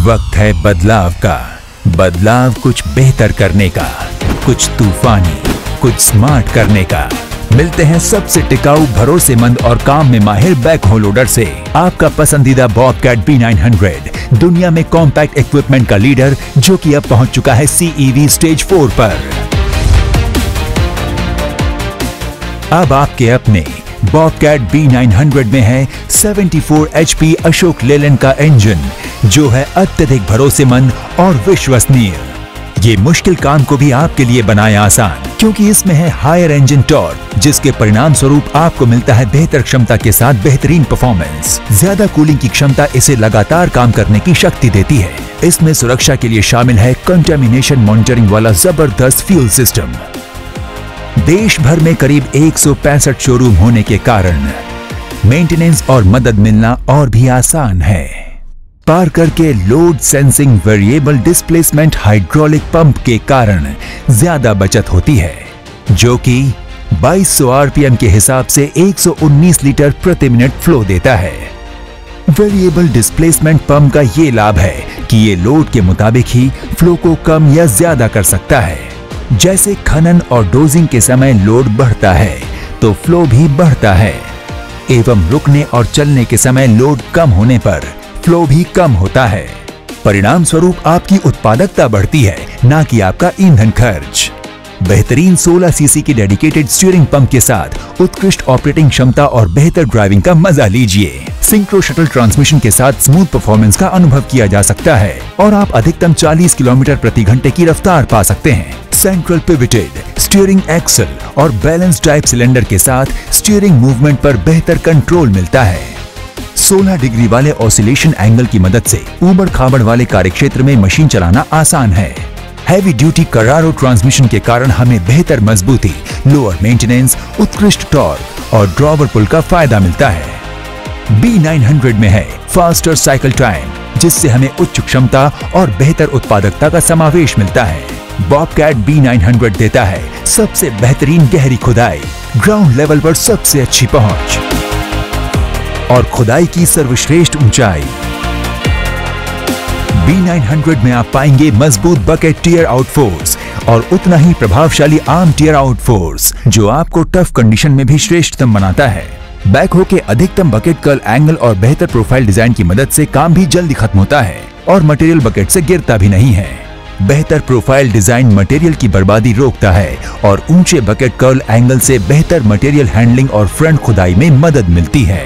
वक्त है बदलाव का, बदलाव कुछ बेहतर करने का, कुछ तूफानी, कुछ स्मार्ट करने का। मिलते हैं सबसे टिकाऊ, भरोसेमंद और काम में माहिर बैकहो लोडर से। आपका पसंदीदा बॉबकैट B900, दुनिया में कॉम्पैक्ट इक्विपमेंट का लीडर, जो कि अब पहुंच चुका है CEV स्टेज 4 पर। अब आपके अपने बॉबकैट B900 में है 74 HP अशोक लेलैंड का इंजन, जो है अत्यधिक भरोसेमंद और विश्वसनीय। ये मुश्किल काम को भी आपके लिए बनाए आसान, क्योंकि इसमें है हायर इंजन टॉर्क, जिसके परिणाम स्वरूप आपको मिलता है बेहतर क्षमता के साथ बेहतरीन परफॉर्मेंस। ज्यादा कूलिंग की क्षमता इसे लगातार काम करने की शक्ति देती है। इसमें सुरक्षा के लिए शामिल है कंटामिनेशन मॉनिटरिंग वाला जबरदस्त फ्यूल सिस्टम। देश भर में करीब 165 शोरूम होने के कारण मेंटेनेंस और मदद मिलना और भी आसान है। पार्कर के load sensing variable displacement hydraulic pump के कारण ज्यादा बचत होती है, जो कि 2200 RPM के हिसाब से 119 लीटर प्रति मिनट फ्लो देता है। वेरिएबल डिस्प्लेसमेंट पंप का ये लाभ है कि ये लोड के मुताबिक ही फ्लो को कम या ज्यादा कर सकता है। जैसे खनन और डोजिंग के समय लोड बढ़ता है तो फ्लो भी बढ़ता है, एवं रुकने और चलने के समय लोड कम होने पर फ्लो भी कम होता है। परिणाम स्वरूप आपकी उत्पादकता बढ़ती है, ना कि आपका ईंधन खर्च। बेहतरीन 16 सीसी की डेडिकेटेड स्टीयरिंग पंप के साथ उत्कृष्ट ऑपरेटिंग क्षमता और बेहतर ड्राइविंग का मजा लीजिए। सिंक्रो शटल ट्रांसमिशन के साथ स्मूथ परफॉर्मेंस का अनुभव किया जा सकता है और आप अधिकतम 40 किलोमीटर प्रति घंटे की रफ्तार पा सकते हैं। सेंट्रल पिवटेड स्टीयरिंग एक्सल और बैलेंस टाइप सिलेंडर के साथ स्टीयरिंग मूवमेंट पर बेहतर कंट्रोल मिलता है। 16 डिग्री वाले ऑसिलेशन एंगल की मदद से ऊबड़ खाबड़ वाले कार्यक्षेत्र में मशीन चलाना आसान है। हैवी ड्यूटी करारो ट्रांसमिशन के कारण हमें बेहतर मजबूती, लोअर मेंटेनेंस, उत्कृष्ट टॉर्क और ड्रॉवर पुल का फायदा मिलता है। B900 में है फास्टर साइकिल टाइम, जिससे हमें उच्च क्षमता और बेहतर उत्पादकता का समावेश मिलता है। बॉबकैट B900 देता है सबसे बेहतरीन गहरी खुदाई, ग्राउंड लेवल पर सबसे अच्छी पहुंच और खुदाई की सर्वश्रेष्ठ ऊंचाई। B900 में आप पाएंगे मजबूत बकेट टियर आउट फोर्स और उतना ही प्रभावशाली आर्म टियर आउट फोर्स, जो आपको टफ कंडीशन में भी श्रेष्ठतम बनाता है। बैकहो के अधिकतम बकेट कर्ल एंगल और बेहतर प्रोफाइल डिजाइन की मदद से काम भी जल्दी खत्म होता है और मटेरियल बकेट से गिरता भी नहीं है। बेहतर प्रोफाइल डिजाइन मटेरियल की बर्बादी रोकता है और ऊंचे बकेट कर्ल एंगल से बेहतर मटेरियल हैंडलिंग और फ्रंट खुदाई में मदद मिलती है।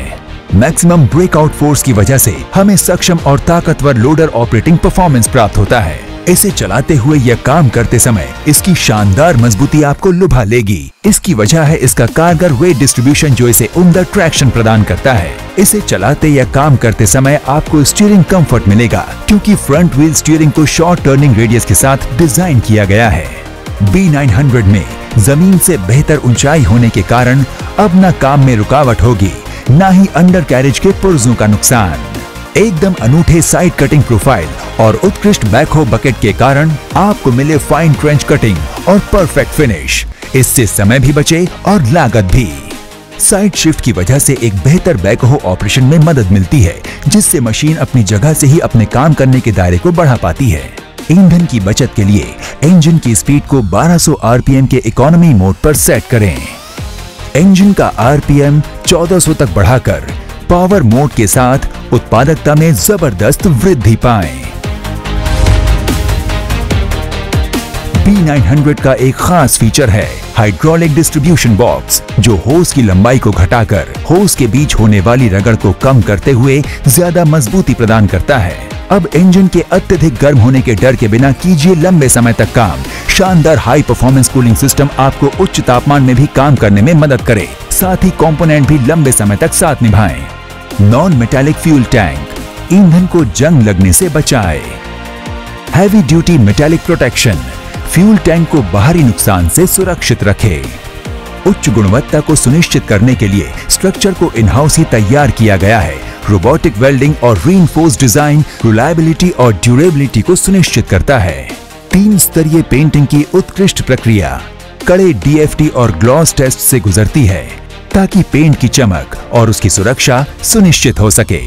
मैक्सिमम ब्रेकआउट फोर्स की वजह से हमें सक्षम और ताकतवर लोडर ऑपरेटिंग परफॉर्मेंस प्राप्त होता है। इसे चलाते हुए या काम करते समय इसकी शानदार मजबूती आपको लुभा लेगी। इसकी वजह है इसका कारगर वेट डिस्ट्रीब्यूशन, जो इसे उम्दा ट्रैक्शन प्रदान करता है। इसे चलाते या काम करते समय आपको स्टीयरिंग कंफर्ट मिलेगा, क्योंकि फ्रंट व्हील स्टीयरिंग को शॉर्ट टर्निंग रेडियस के साथ डिजाइन किया गया है। B900 में जमीन से बेहतर ऊंचाई होने के कारण अब न काम में रुकावट होगी, ना ही अंडर कैरेज के पुर्जों का नुकसान। एकदम अनूठे साइड कटिंग प्रोफाइल और उत्कृष्ट बैकहो बकेट के कारण आपको मिले फाइन ट्रेंच कटिंग और परफेक्ट फिनिश। इससे समय भी बचे और लागत भी। साइड शिफ्ट की वजह से एक बेहतर बैकहो ऑपरेशन में मदद मिलती है, जिससे मशीन अपनी जगह से ही अपने काम करने के दायरे को बढ़ा पाती है। ईंधन की बचत के लिए इंजन की स्पीड को 1200 RPM के इकोनॉमी मोड पर सेट करें। इंजन का RPM 1400 तक बढ़ाकर पावर मोड के साथ उत्पादकता में जबरदस्त वृद्धि पाएं। B900 का एक खास फीचर है हाइड्रोलिक डिस्ट्रीब्यूशन बॉक्स, जो होस की लंबाई को घटाकर होस के बीच होने वाली रगड़ को कम करते हुए ज्यादा मजबूती प्रदान करता है। अब इंजन के अत्यधिक गर्म होने के डर के बिना कीजिए लंबे समय तक काम। शानदार हाई परफॉर्मेंस कूलिंग सिस्टम आपको उच्च तापमान में भी काम करने में मदद करे, साथ ही कंपोनेंट भी लंबे समय तक साथ निभाएं। नॉन मेटालिक फ्यूल टैंक ईंधन को जंग लगने से बचाए। Heavy duty metallic protection fuel tank को बाहरी नुकसान से सुरक्षित रखे। उच्च गुणवत्ता को सुनिश्चित करने के लिए स्ट्रक्चर को इन हाउस ही तैयार किया गया है। रोबोटिक वेल्डिंग और रीइंफोर्स्ड डिजाइन रिलायबिलिटी और ड्यूरेबिलिटी को सुनिश्चित करता है। 3 स्तरीय पेंटिंग की उत्कृष्ट प्रक्रिया कड़े DFT और ग्लॉस टेस्ट से गुजरती है, ताकि पेंट की चमक और उसकी सुरक्षा सुनिश्चित हो सके।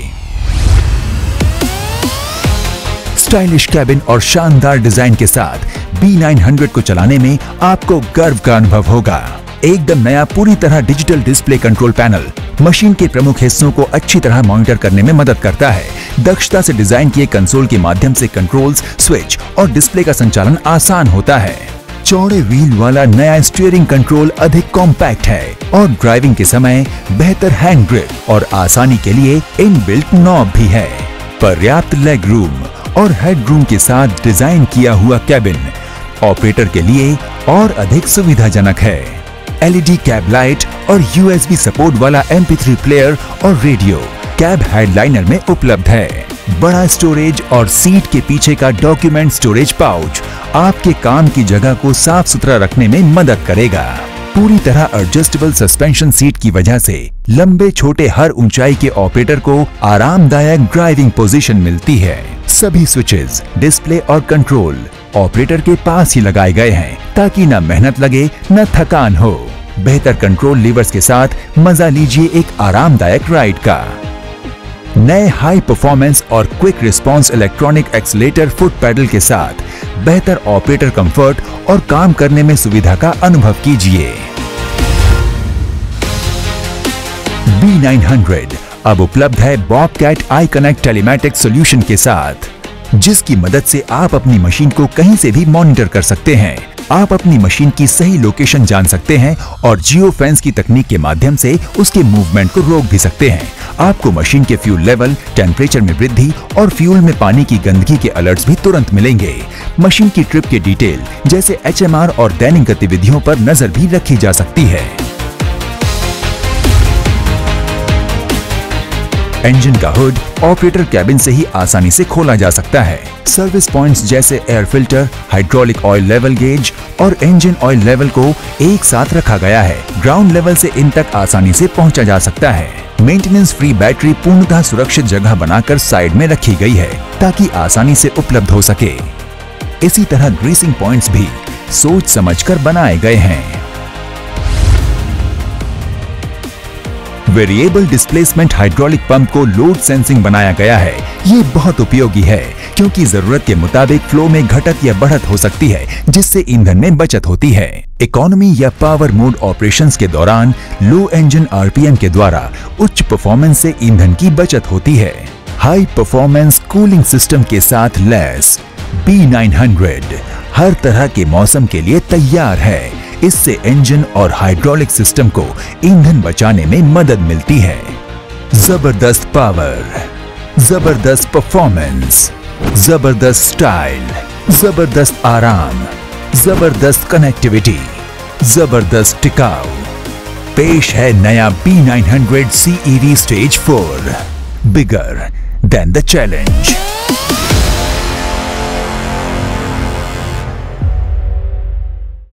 स्टाइलिश कैबिन और शानदार डिजाइन के साथ B900 को चलाने में आपको गर्व का अनुभव होगा। एकदम नया पूरी तरह digital display control panel machine के प्रमुख हिस्सों को अच्छी तरह मॉनिटर करने में मदद करता है। दक्षता से डिजाइन किए कंसोल के माध्यम से कंट्रोल्स, स्विच और डिस्प्ले का संचालन आसान होता है। चौड़े व्हील वाला नया स्टीयरिंग कंट्रोल अधिक कॉम्पैक्ट है और ड्राइविंग के समय बेहतर हैंड ग्रिप और आसानी के लिए इनबिल्ट नॉब भी है। पर्याप्त लेग रूम और हेड रूम के साथ डिजाइन किया हुआ कैबिन ऑपरेटर के लिए और अधिक सुविधाजनक है। LED कैब लाइट और USB सपोर्ट वाला MP3 प्लेयर और रेडियो कैब हेडलाइनर में उपलब्ध है। बड़ा स्टोरेज और सीट के पीछे का डॉक्यूमेंट स्टोरेज पाउच आपके काम की जगह को साफ सुथरा रखने में मदद करेगा। पूरी तरह एडजस्टेबल सस्पेंशन सीट की वजह से लंबे छोटे हर ऊंचाई के ऑपरेटर को आरामदायक ड्राइविंग पोजीशन मिलती है। सभी स्विचेस, डिस्प्ले और कंट्रोल ऑपरेटर के पास ही लगाए गए हैं ताकि न मेहनत लगे न थकान हो। बेहतर कंट्रोल लीवर्स के साथ मजा लीजिए एक आरामदायक राइड का। नए हाई परफॉर्मेंस और quick response electronic accelerator foot pedal के साथ बेहतर ऑपरेटर कंफर्ट और काम करने में सुविधा का अनुभव कीजिए। B900 अब उपलब्ध है बॉबकैट iConnect टेलीमैटिक्स सॉल्यूशन के साथ, जिसकी मदद से आप अपनी मशीन को कहीं से भी मॉनिटर कर सकते हैं। आप अपनी मशीन की सही लोकेशन जान सकते हैं और जियो फेंस की तकनीक के माध्यम से उसके मूवमेंट को रोक भी सकते हैं। आपको मशीन के फ्यूल लेवल, टेम्परेचर में वृद्धि और फ्यूल में पानी की गंदगी के अलर्ट्स भी तुरंत मिलेंगे। मशीन की ट्रिप के डिटेल जैसे HMR और दैनिक गतिविधियों पर नजर भी रखी जा सकती है। इंजन का हुड ऑपरेटर कैबिन से ही आसानी से खोला जा सकता है। सर्विस पॉइंट्स जैसे air filter, hydraulic oil level gauge और इंजन ऑयल लेवल को एक साथ रखा गया है। ग्राउंड लेवल से इन तक आसानी से पहुंचा जा सकता है। मेंटेनेंस फ्री बैटरी पूर्णतः सुरक्षित जगह बनाकर साइड में रखी गई है ताकि आसानी से उपलब्ध हो सके। इसी तरह ग्रीसिंग पॉइंट्स भी सोच समझकर बनाए गए हैं। वेरिएबल डिस्प्लेसमेंट हाइड्रोलिक पंप को लोड सेंसिंग बनाया गया है। ये बहुत उपयोगी है क्योंकि जरूरत के मुताबिक फ्लो में घटत या बढ़त हो सकती है, जिससे ईंधन में बचत होती है। इकोनॉमी या पावर मोड ऑपरेशंस के दौरान लो इंजन RPM के द्वारा उच्च परफॉर्मेंस से ईंधन की बचत होती है। हाई परफॉर्मेंस कूलिंग सिस्टम के साथ लैस B900 हर तरह के मौसम के लिए तैयार है। इससे इंजन और हाइड्रोलिक सिस्टम को ईंधन बचाने में मदद मिलती है। जबरदस्त पावर, जबरदस्त परफॉर्मेंस, जबरदस्त स्टाइल, जबरदस्त आराम, जबरदस्त कनेक्टिविटी, जबरदस्त टिकाऊ। पेश है नया B900 CEV stage 4, bigger than the challenge.